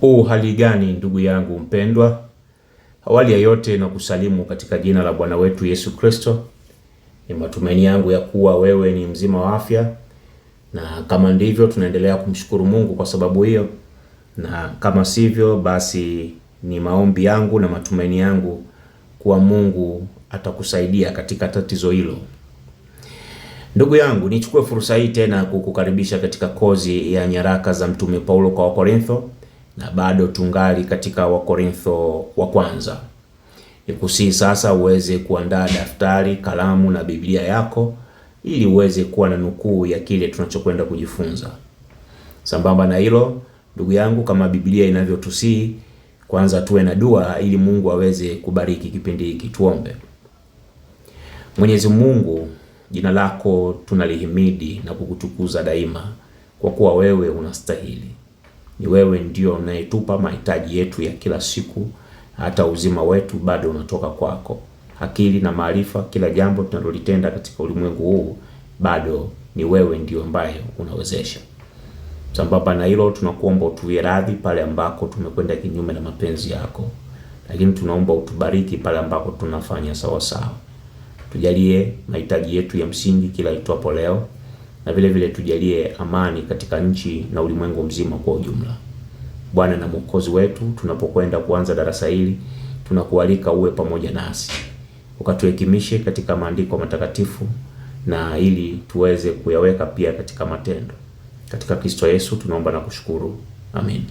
Hali gani ndugu yangu mpendwa? Awali ya yote na kusalimu katika jina la Bwana wetu Yesu Kristo. Ni matumaini yangu ya kuwa wewe ni mzima wa afya, na kama ndivyo tunaendelea kumshukuru Mungu kwa sababu hiyo, na kama sivyo basi ni maombi yangu na matumaini yangu kuwa Mungu atakusaidia katika tatizo hilo. Ndugu yangu, nichukue fursa hii tena kukukaribisha katika kozi ya nyaraka za Mtume Paulo kwa Wakorintho, na bado tungali katika Wakorintho wa kwanza. Nikusihi sasa uweze kuandaa daftari, kalamu na Biblia yako ili uweze kuwa na nukuu ya kile tunachokwenda kujifunza. Sambamba na hilo, ndugu yangu, kama Biblia inavyotusihi, kwanza tuwe na dua ili Mungu aweze kubariki kipindi hiki. Tuombe. Mwenyezi Mungu, jina lako tunalihimidi na kukutukuza daima, kwa kuwa wewe unastahili. Ni wewe ndio unayetupa mahitaji yetu ya kila siku, hata uzima wetu bado unatoka kwako. Akili na maarifa, kila jambo tunalolitenda katika ulimwengu huu, bado ni wewe ndio ambaye unawezesha. Sambamba na hilo, tunakuomba utuwie radhi pale ambako tumekwenda kinyume na mapenzi yako, lakini tunaomba utubariki pale ambako tunafanya sawa sawa. Tujalie mahitaji yetu ya msingi kila itwapo leo, na vile vile tujalie amani katika nchi na ulimwengu mzima kwa ujumla. Bwana na Mwokozi wetu, tunapokwenda kuanza darasa hili, tunakualika uwe pamoja nasi, ukatuhekimishe katika maandiko matakatifu, na ili tuweze kuyaweka pia katika matendo. Katika Kristo Yesu tunaomba na kushukuru. Amen.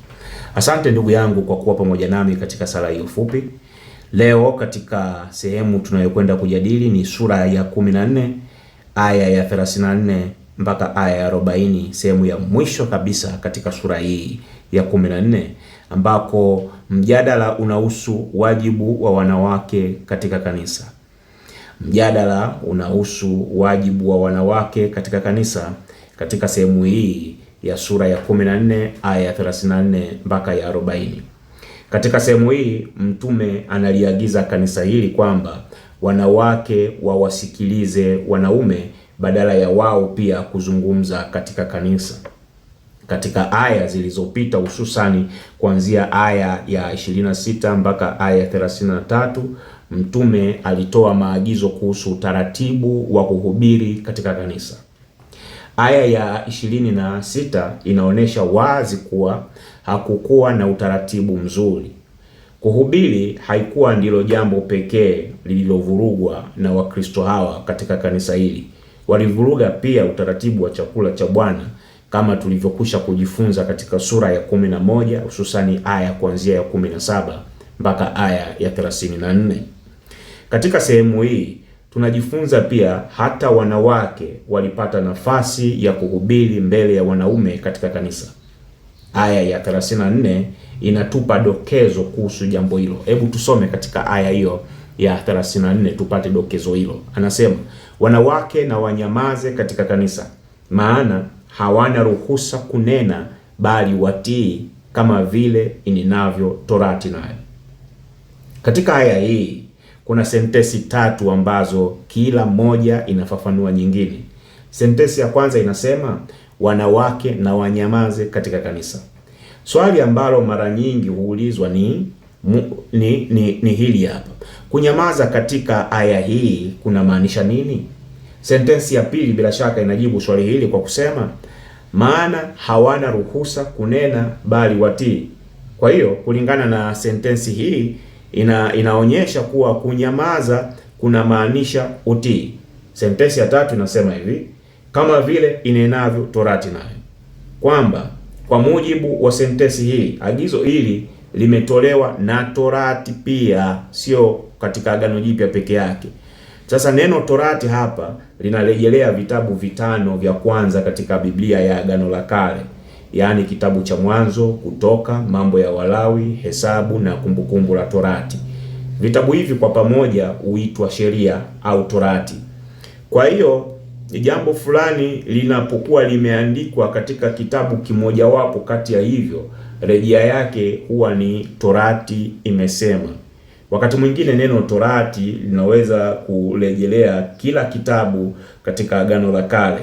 Asante ndugu yangu kwa kuwa pamoja nami katika sala hiyo fupi. Leo katika sehemu tunayokwenda kujadili ni sura ya 14 aya ya 34 mpaka aya ya 40, sehemu ya mwisho kabisa katika sura hii ya 14, ambako mjadala unahusu wajibu wa wanawake katika kanisa. Mjadala unahusu wajibu wa wanawake katika kanisa katika sehemu hii ya sura ya 14 aya ya 34 mpaka ya 40. Katika sehemu hii mtume analiagiza kanisa hili kwamba wanawake wawasikilize wanaume badala ya wao pia kuzungumza katika kanisa. Katika aya zilizopita, hususani kuanzia aya ya 26 mpaka aya ya 33, mtume alitoa maagizo kuhusu utaratibu wa kuhubiri katika kanisa. Aya ya 26 inaonyesha wazi kuwa hakukuwa na utaratibu mzuri. Kuhubiri haikuwa ndilo jambo pekee lililovurugwa na Wakristo hawa katika kanisa hili. Walivuruga pia utaratibu wa chakula cha Bwana, kama tulivyokwisha kujifunza katika sura ya 11, hususani aya kuanzia ya 17 mpaka aya ya 34. Katika sehemu hii tunajifunza pia hata wanawake walipata nafasi ya kuhubiri mbele ya wanaume katika kanisa. Aya ya 34 inatupa dokezo kuhusu jambo hilo. Hebu tusome katika aya hiyo ya 34 tupate dokezo hilo. Anasema, wanawake na wanyamaze katika kanisa, maana hawana ruhusa kunena, bali watii, kama vile inenavyo Torati nayo. Katika aya hii kuna sentensi tatu ambazo kila moja inafafanua nyingine. Sentensi ya kwanza inasema wanawake na wanyamaze katika kanisa. Swali ambalo mara nyingi huulizwa ni hili hapa: kunyamaza katika aya hii kuna maanisha nini? Sentensi ya pili bila shaka inajibu swali hili kwa kusema maana hawana ruhusa kunena bali watii. Kwa hiyo kulingana na sentensi hii inaonyesha kuwa kunyamaza kuna maanisha utii. Sentensi ya tatu inasema hivi, kama vile inenavyo Torati nayo, kwamba kwa mujibu wa sentensi hii agizo hili limetolewa na Torati pia, sio katika Agano Jipya peke yake. Sasa neno Torati hapa linarejelea vitabu vitano vya kwanza katika Biblia ya Agano la Kale, yaani kitabu cha Mwanzo, Kutoka, Mambo ya Walawi, Hesabu na Kumbukumbu la Torati. Vitabu hivi kwa pamoja huitwa sheria au Torati. Kwa hiyo jambo fulani linapokuwa limeandikwa katika kitabu kimojawapo kati ya hivyo, rejea yake huwa ni Torati imesema. Wakati mwingine neno Torati linaweza kurejelea kila kitabu katika Agano la Kale.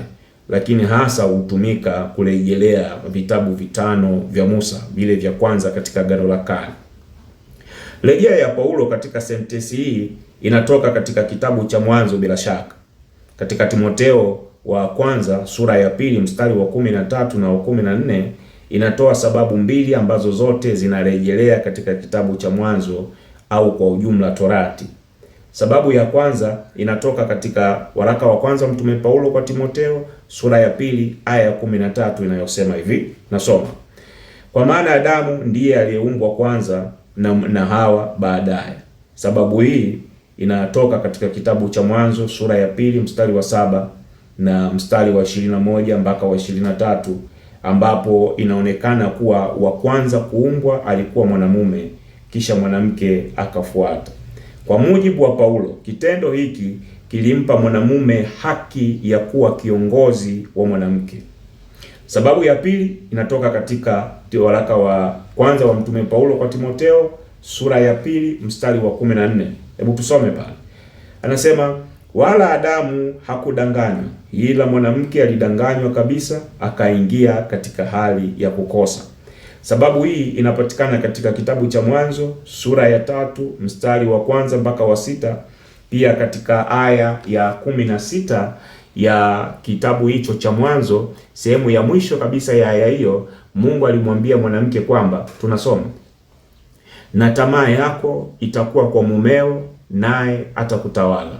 lakini hasa hutumika kurejelea vitabu vitano vya Musa, vile vya kwanza katika Agano la Kale. Rejea ya Paulo katika sentensi hii inatoka katika kitabu cha Mwanzo bila shaka. Katika Timotheo wa kwanza sura ya 2 mstari wa 13 na wa 14 inatoa sababu mbili ambazo zote zinarejelea katika kitabu cha Mwanzo au kwa ujumla Torati. Sababu ya kwanza inatoka katika waraka wa kwanza mtume Paulo kwa Timotheo sura ya 2 aya ya 13 inayosema hivi, nasoma: kwa maana Adamu ndiye aliyeumbwa kwanza na Hawa baadaye. Sababu hii inatoka katika kitabu cha Mwanzo sura ya 2 mstari wa 7 na mstari wa 21 mpaka wa 23, ambapo inaonekana kuwa wa kwanza kuumbwa alikuwa mwanamume, kisha mwanamke akafuata. Kwa mujibu wa Paulo, kitendo hiki kilimpa mwanamume haki ya kuwa kiongozi wa mwanamke. Sababu ya pili inatoka katika waraka wa kwanza wa mtume Paulo kwa Timotheo sura ya 2 mstari wa 14. Hebu tusome pale. Anasema, wala Adamu hakudanganywa, ila mwanamke alidanganywa kabisa, akaingia katika hali ya kukosa. Sababu hii inapatikana katika kitabu cha Mwanzo sura ya 3 mstari wa kwanza mpaka wa 6, pia katika aya ya 16 ya kitabu hicho cha Mwanzo, sehemu ya mwisho kabisa ya aya hiyo, Mungu alimwambia mwanamke kwamba, tunasoma, na tamaa yako itakuwa kwa mumeo, naye atakutawala.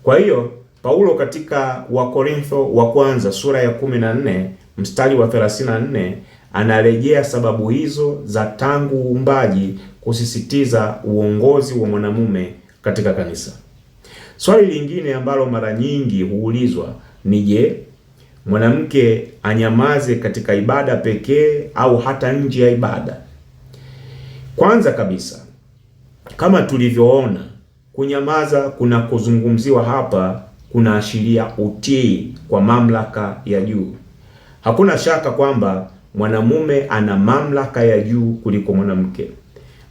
Kwa hiyo Paulo katika Wakorintho wa kwanza sura ya 14 mstari wa 34 anarejea sababu hizo za tangu uumbaji kusisitiza uongozi wa mwanamume katika kanisa. Swali lingine ambalo mara nyingi huulizwa ni je, mwanamke anyamaze katika ibada pekee au hata nje ya ibada? Kwanza kabisa, kama tulivyoona, kunyamaza kunakozungumziwa hapa kunaashiria utii kwa mamlaka ya juu. Hakuna shaka kwamba mwanamume ana mamlaka ya juu kuliko mwanamke.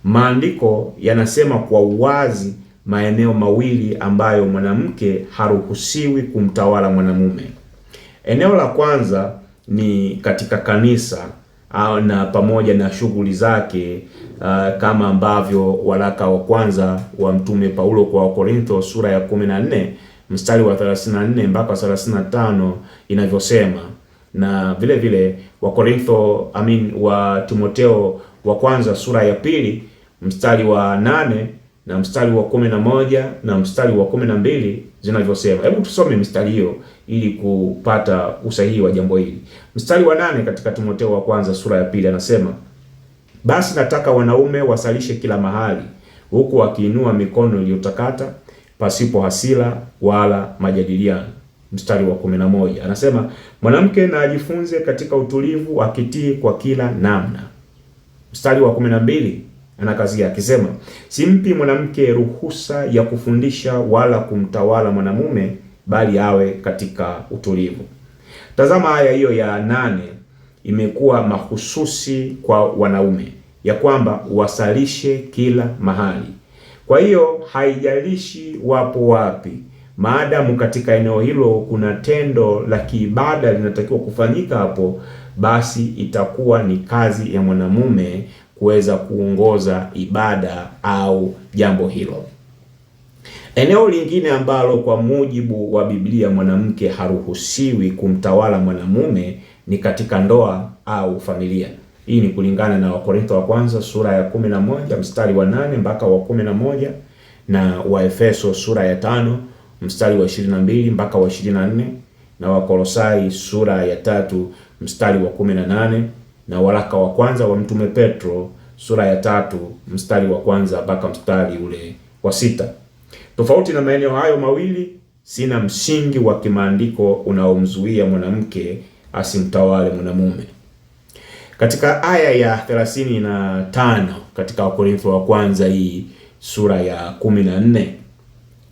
Maandiko yanasema kwa uwazi maeneo mawili ambayo mwanamke haruhusiwi kumtawala mwanamume. Eneo la kwanza ni katika kanisa na pamoja na shughuli zake, kama ambavyo waraka wa kwanza wa mtume Paulo kwa Wakorintho sura ya 14 mstari wa 34 mpaka 35 inavyosema, na vile vile wa Timotheo wa kwanza sura ya 2 mstari wa 8 na mstari wa 11 na mstari wa 12 zinavyosema. Hebu tusome mstari hiyo ili kupata usahihi wa jambo hili. Mstari wa 8 katika Timotheo wa kwanza sura ya 2 anasema, basi nataka wanaume wasalishe kila mahali, huku wakiinua mikono iliyotakata, pasipo hasira wala majadiliano. Mstari wa 11 anasema, mwanamke na ajifunze katika utulivu, akitii kwa kila namna. Mstari wa 12 anakazia akisema, simpi mwanamke ruhusa ya kufundisha wala kumtawala mwanamume, bali awe katika utulivu. Tazama aya hiyo ya 8 imekuwa mahususi kwa wanaume, ya kwamba wasalishe kila mahali. Kwa hiyo haijalishi wapo wapi, maadamu katika eneo hilo kuna tendo la kiibada linatakiwa kufanyika hapo, basi itakuwa ni kazi ya mwanamume kuweza kuongoza ibada au jambo hilo. Eneo lingine ambalo kwa mujibu wa Biblia mwanamke haruhusiwi kumtawala mwanamume ni katika ndoa au familia. Hii ni kulingana na Wakorintho wa kwanza sura ya 11 mstari wa 8 mpaka wa 11 na Waefeso sura ya 5 mstari wa 22 mpaka wa 24 na Wakolosai sura ya 3 mstari wa 18 na waraka wa kwanza wa mtume Petro sura ya 3 mstari wa kwanza mpaka mstari ule wa 6. Tofauti na maeneo hayo mawili, sina msingi wa kimaandiko unaomzuia mwanamke asimtawale mwanamume. Katika aya ya 35 katika Wakorintho wa kwanza hii sura ya 14,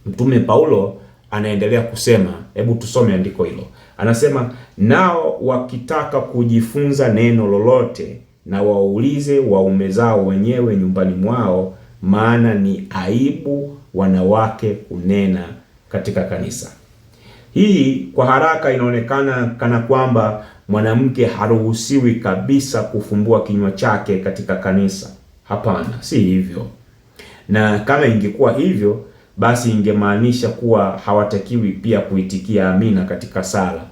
mtume Paulo anaendelea kusema, hebu tusome andiko hilo. Anasema, nao wakitaka kujifunza neno lolote na waulize waume zao wenyewe nyumbani mwao, maana ni aibu wanawake kunena katika kanisa. Hii kwa haraka inaonekana kana kwamba mwanamke haruhusiwi kabisa kufumbua kinywa chake katika kanisa. Hapana, si hivyo. Na kama ingekuwa hivyo, basi ingemaanisha kuwa hawatakiwi pia kuitikia amina katika sala,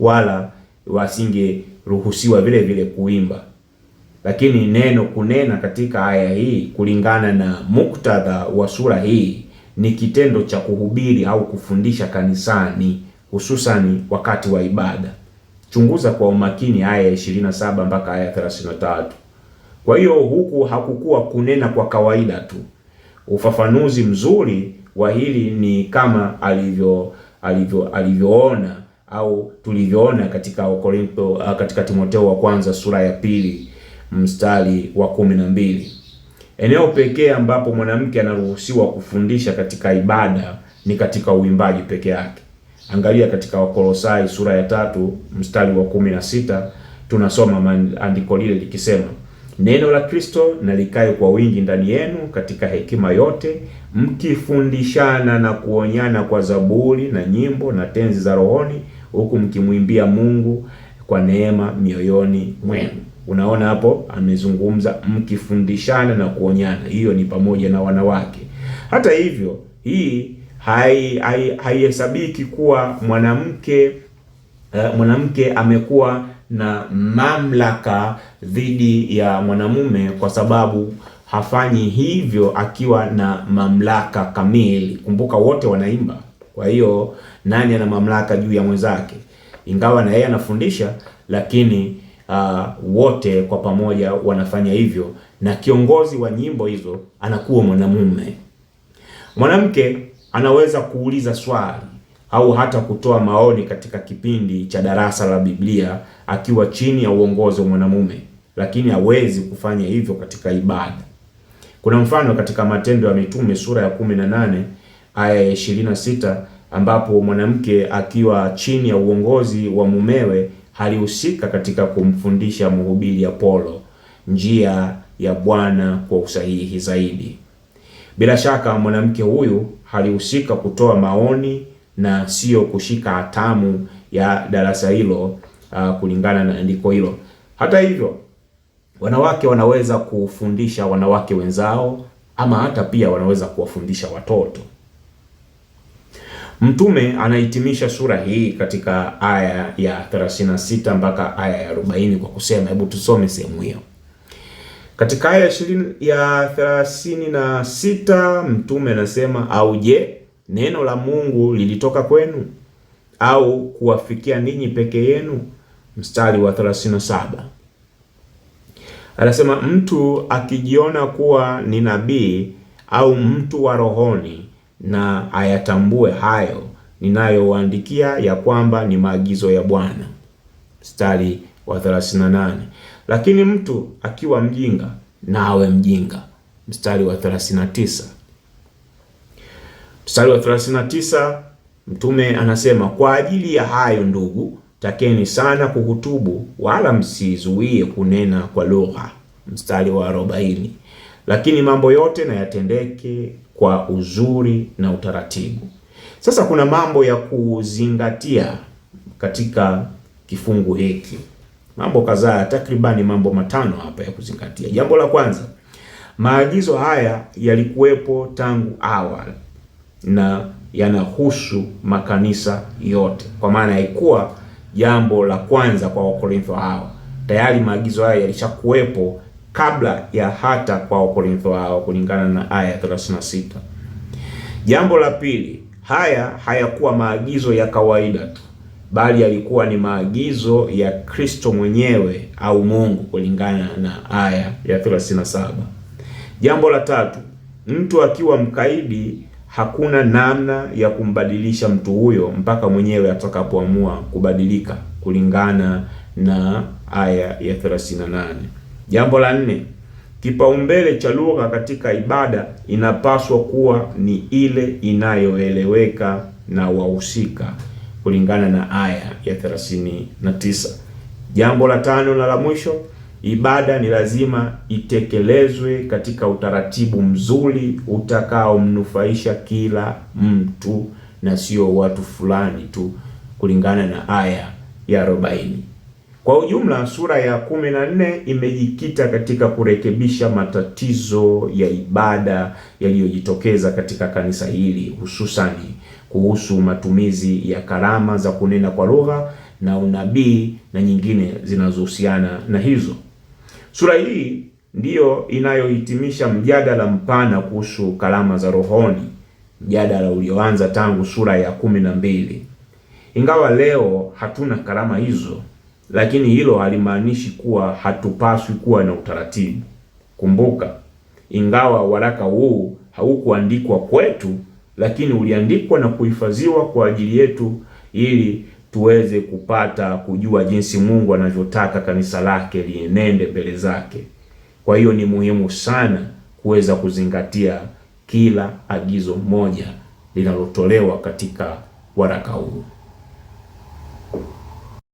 wala wasingeruhusiwa vile vile kuimba. Lakini neno kunena katika aya hii, kulingana na muktadha wa sura hii, ni kitendo cha kuhubiri au kufundisha kanisani, hususani wakati wa ibada. Chunguza kwa umakini aya ya 27 mpaka aya 33. Kwa hiyo huku hakukuwa kunena kwa kawaida tu. Ufafanuzi mzuri wa hili ni kama alivyoona au tulivyoona katika Wakorintho, katika Timotheo wa kwanza sura ya 2 mstari wa 12. Eneo pekee ambapo mwanamke anaruhusiwa kufundisha katika ibada ni katika uimbaji peke yake. Angalia katika Wakolosai sura ya 3 mstari wa 16, tunasoma andiko lile likisema, neno la Kristo na likae kwa wingi ndani yenu katika hekima yote, mkifundishana na kuonyana kwa zaburi na nyimbo na tenzi za rohoni, huku mkimwimbia Mungu kwa neema mioyoni mwenu. Unaona hapo amezungumza mkifundishana na kuonyana. Hiyo ni pamoja na wanawake. Hata hivyo, hii haihesabiki kuwa mwanamke amekuwa na mamlaka dhidi ya mwanamume, kwa sababu hafanyi hivyo akiwa na mamlaka kamili. Kumbuka wote wanaimba. Kwa hiyo nani ana mamlaka juu ya mwenzake? Ingawa na yeye anafundisha, lakini wote kwa pamoja wanafanya hivyo, na kiongozi wa nyimbo hizo anakuwa mwanamume. Mwanamke anaweza kuuliza swali au hata kutoa maoni katika kipindi cha darasa la Biblia akiwa chini ya uongozi wa mwanamume, lakini hawezi kufanya hivyo katika ibada. Kuna mfano katika Matendo ya Mitume sura ya 18 aya ya 26, ambapo mwanamke akiwa chini ya uongozi wa mumewe halihusika katika kumfundisha mhubiri Apolo njia ya Bwana kwa usahihi zaidi. Bila shaka mwanamke huyu halihusika kutoa maoni na sio kushika hatamu ya darasa hilo, kulingana na andiko hilo. Hata hivyo, wanawake wanaweza kufundisha wanawake wenzao, ama hata pia wanaweza kuwafundisha watoto. Mtume anahitimisha sura hii katika aya ya 36 mpaka aya ya 40 kwa kusema, hebu tusome sehemu hiyo. Katika aya ya 36 Mtume anasema, au je, neno la Mungu lilitoka kwenu au kuwafikia ninyi peke yenu? Mstari wa 37 anasema, mtu akijiona kuwa ni nabii au mtu wa rohoni na ayatambue hayo ninayowaandikia, ya kwamba ni maagizo ya Bwana. Mstari wa 38, lakini mtu akiwa mjinga na awe mjinga. Mstari wa 39. Mstari wa 39 Mtume anasema, kwa ajili ya hayo ndugu, takeni sana kuhutubu, wala msizuie kunena kwa lugha. Mstari wa 40, lakini mambo yote na yatendeke kwa uzuri na utaratibu. Sasa kuna mambo ya kuzingatia katika kifungu hiki. Mambo kadhaa, takribani mambo 5 hapa ya kuzingatia. Jambo la kwanza, maagizo haya yalikuwepo tangu awali na yanahusu makanisa yote. Kwa maana haikuwa jambo la kwanza kwa Wakorintho hao. Tayari maagizo haya yalishakuwepo kabla ya hata kwa Wakorintho hao, kulingana na aya 36. Jambo la pili, haya hayakuwa maagizo ya kawaida tu, bali yalikuwa ni maagizo ya Kristo mwenyewe au Mungu, kulingana na aya ya 37. Jambo la tatu, mtu akiwa mkaidi, hakuna namna ya kumbadilisha mtu huyo mpaka mwenyewe atakapoamua kubadilika, kulingana na aya ya 38. Jambo la 4, kipaumbele cha lugha katika ibada inapaswa kuwa ni ile inayoeleweka na wahusika, kulingana na aya ya 39. Jambo la 5 na la mwisho, ibada ni lazima itekelezwe katika utaratibu mzuri utakaomnufaisha kila mtu na sio watu fulani tu kulingana na aya ya 40. Kwa ujumla, sura ya 14 imejikita katika kurekebisha matatizo ya ibada yaliyojitokeza katika kanisa hili, hususani kuhusu matumizi ya karama za kunena kwa lugha na unabii na nyingine zinazohusiana na hizo. Sura hii ndiyo inayohitimisha mjadala mpana kuhusu karama za rohoni, mjadala ulioanza tangu sura ya 12. Ingawa leo hatuna karama hizo, lakini hilo halimaanishi kuwa hatupaswi kuwa na utaratibu. Kumbuka, ingawa waraka huu haukuandikwa kwetu, lakini uliandikwa na kuhifadhiwa kwa ajili yetu ili tuweze kupata kujua jinsi Mungu anavyotaka kanisa lake lienende mbele zake. Kwa hiyo ni muhimu sana kuweza kuzingatia kila agizo moja linalotolewa katika waraka huu.